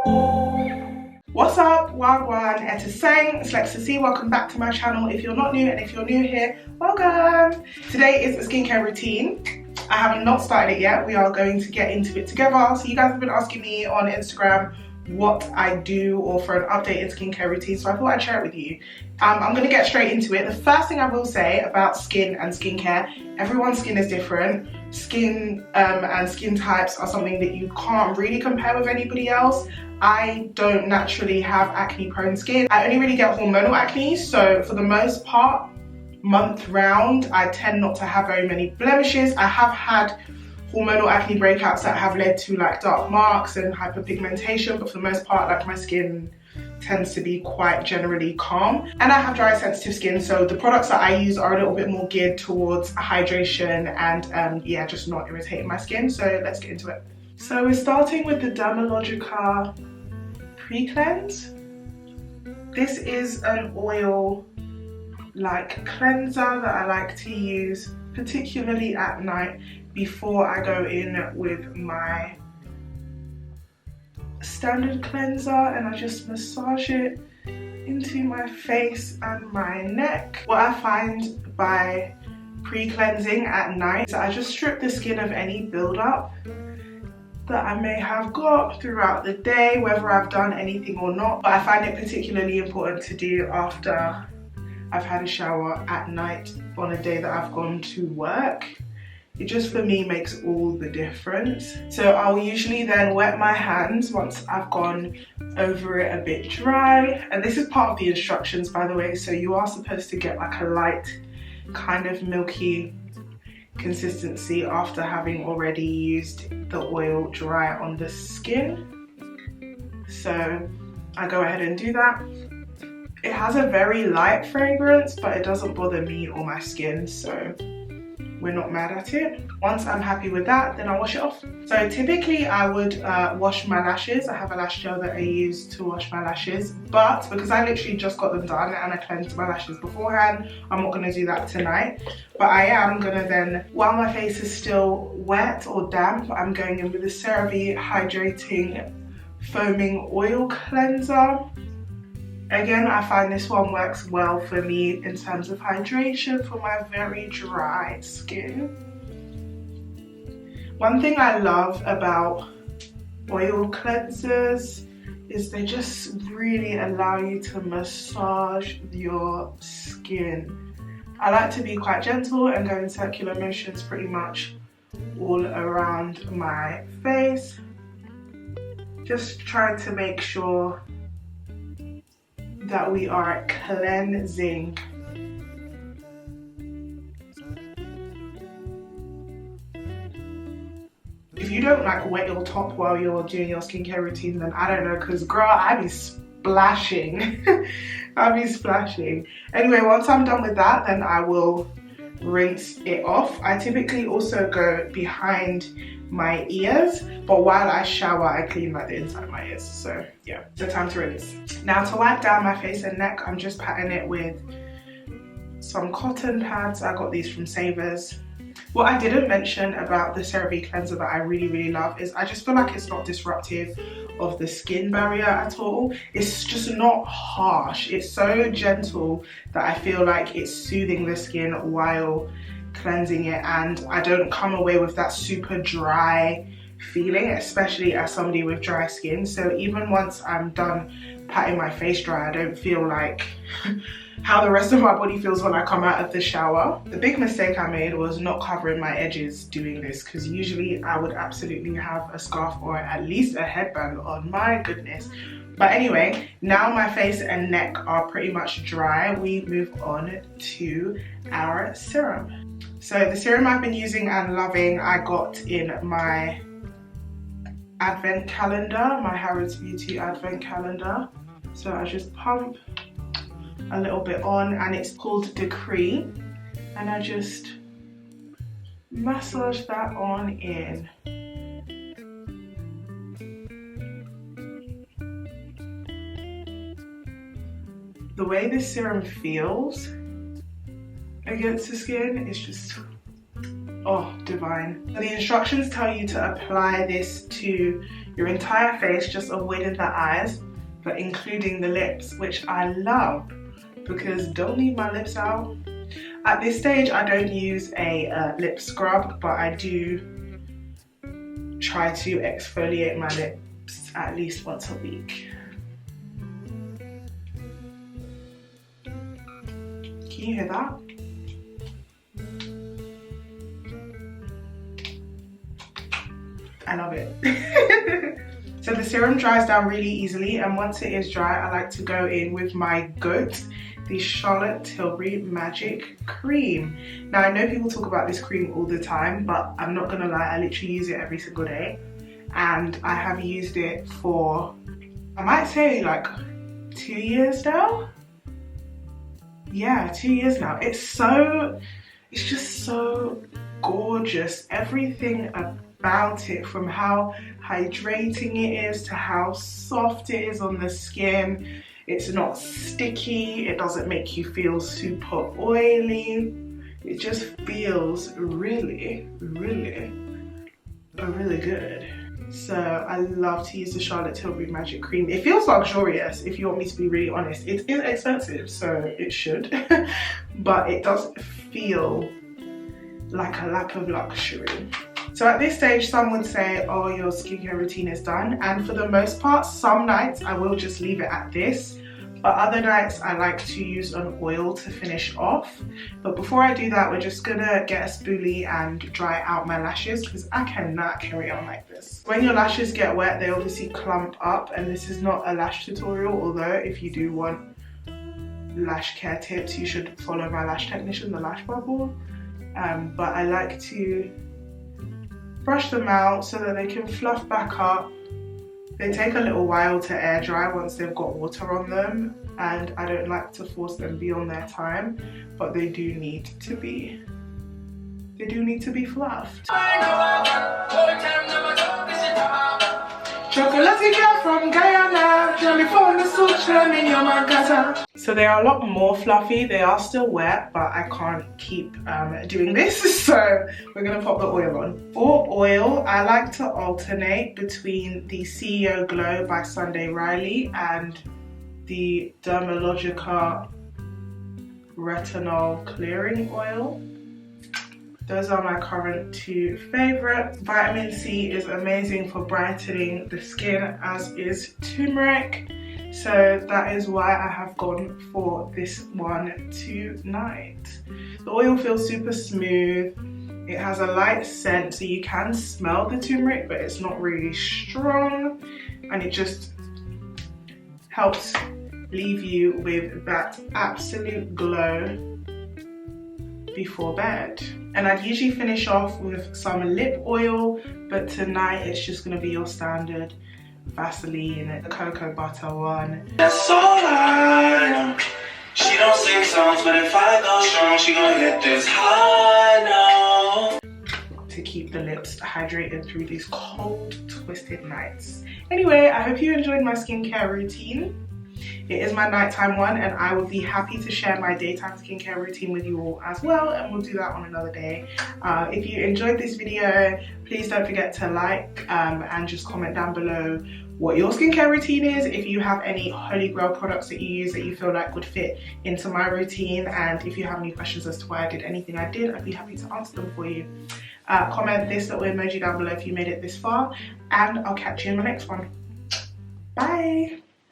What's up, Wagwan Etisang, it's Lexi. Welcome back to my channel if you're not new, and if you're new here, welcome. Today is a skincare routine. I have not started it yet. We are going to get into it together. So you guys have been asking me on Instagram what I do or for an updated skincare routine, so I thought I'd share it with you. I'm going to get straight into it. The first thing I will say about skin and skincare, everyone's skin is different. Skin and skin types are something that you can't really compare with anybody else. I don't naturally have acne prone skin. I only really get hormonal acne, so for the most part, month round, I tend not to have very many blemishes. I have had hormonal acne breakouts that have led to like dark marks and hyperpigmentation, but for the most part, like my skin tends to be quite generally calm. And I have dry sensitive skin, so the products that I use are a little bit more geared towards hydration and yeah, just not irritating my skin. So let's get into it. So we're starting with the Dermalogica Pre-Cleanse. This is an oil like cleanser that I like to use particularly at night before I go in with my standard cleanser, and I just massage it into my face and my neck. What I find by pre-cleansing at night is I just strip the skin of any buildup that I may have got throughout the day, whether I've done anything or not. But I find it particularly important to do after I've had a shower at night on a day that I've gone to work. It just for me makes all the difference. So I'll usually then wet my hands once I've gone over it a bit dry. And this is part of the instructions, by the way, so you are supposed to get like a light kind of milky consistency after having already used the oil dry on the skin. So I go ahead and do that. It has a very light fragrance, but it doesn't bother me or my skin, so we're not mad at it. Once I'm happy with that, then I'll wash it off. So typically I would wash my lashes. I have a lash gel that I use to wash my lashes, but because I literally just got them done and I cleansed my lashes beforehand, I'm not gonna do that tonight. But I am gonna then, while my face is still wet or damp, I'm going in with the CeraVe Hydrating Foaming Oil Cleanser. Again, I find this one works well for me in terms of hydration for my very dry skin. One thing I love about oil cleansers is they just really allow you to massage your skin. I like to be quite gentle and go in circular motions pretty much all around my face. Just trying to make sure that we are cleansing. If you don't like wet your top while you're doing your skincare routine, then I don't know, because girl, I be splashing. I be splashing. Anyway, once I'm done with that, then I will rinse it off. I typically also go behind my ears, but while I shower I clean like the inside of my ears. So yeah, so time to rinse. Now to wipe down my face and neck, I'm just patting it with some cotton pads. I got these from Savers. What I didn't mention about the CeraVe cleanser that I really love is I just feel like it's not disruptive of the skin barrier at all. It's just not harsh. It's so gentle that I feel like it's soothing the skin while cleansing it, and I don't come away with that super dry feeling, especially as somebody with dry skin. So even once I'm done patting my face dry, I don't feel like how the rest of my body feels when I come out of the shower. The big mistake I made was not covering my edges doing this, because usually I would absolutely have a scarf or at least a headband on. My goodness. But anyway, now my face and neck are pretty much dry. We move on to our serum. So the serum I've been using and loving, I got in my advent calendar, my Harrods Beauty advent calendar. So I just pump a little bit on, and it's called Decree, and I just massage that on in. The way this serum feels against the skin is just, oh, divine. The instructions tell you to apply this to your entire face, just avoiding the eyes, but including the lips, which I love because don't leave my lips out. At this stage, I don't use a lip scrub, but I do try to exfoliate my lips at least once a week. Can you hear that? I love it. So the serum dries down really easily, and once it is dry, I like to go in with my GOAT, the Charlotte Tilbury Magic Cream. Now I know people talk about this cream all the time, but I'm not gonna lie, I literally use it every single day. And I have used it for, I might say like 2 years now. Yeah, 2 years now. It's just so gorgeous. Everything about it, from how hydrating it is to how soft it is on the skin. It's not sticky, it doesn't make you feel super oily. It just feels really, really, really good. So I love to use the Charlotte Tilbury Magic Cream. It feels luxurious, if you want me to be really honest. It is expensive, so it should, but it does feel like a lap of luxury. So at this stage, some would say, oh, your skincare routine is done. And for the most part, some nights I will just leave it at this. But other nights I like to use an oil to finish off. But before I do that, we're just gonna get a spoolie and dry out my lashes because I cannot carry on like this. When your lashes get wet, they obviously clump up, and this is not a lash tutorial, although if you do want lash care tips, you should follow my lash technician, the Lash Bubble. But I like to brush them out so that they can fluff back up. They take a little while to air dry once they've got water on them, and I don't like to force them beyond their time, but they do need to be fluffed. Chocolatey girl from Guyana, so they are a lot more fluffy. They are still wet, but I can't keep doing this, so we're gonna pop the oil on. For oil, I like to alternate between the CEO Glow by Sunday Riley and the Dermalogica Retinol Clearing Oil. Those are my current two favorites. Vitamin C is amazing for brightening the skin, as is turmeric. So that is why I have gone for this one tonight. The oil feels super smooth. It has a light scent, so you can smell the turmeric, but it's not really strong. And it just helps leave you with that absolute glow before bed. And I'd usually finish off with some lip oil, but tonight it's just gonna be your standard Vaseline, the cocoa butter one. That's all I know. She don't sing songs, but if I go strong, she gonna hit this high note. To keep the lips hydrated through these cold, twisted nights. Anyway, I hope you enjoyed my skincare routine. It is my nighttime one, and I will be happy to share my daytime skincare routine with you all as well, and we'll do that on another day. If you enjoyed this video, please don't forget to like and just comment down below what your skincare routine is. If you have any Holy Grail products that you use that you feel like would fit into my routine, and if you have any questions as to why I did anything I did, I'd be happy to answer them for you. Comment this little emoji down below if you made it this far, and I'll catch you in my next one. Bye!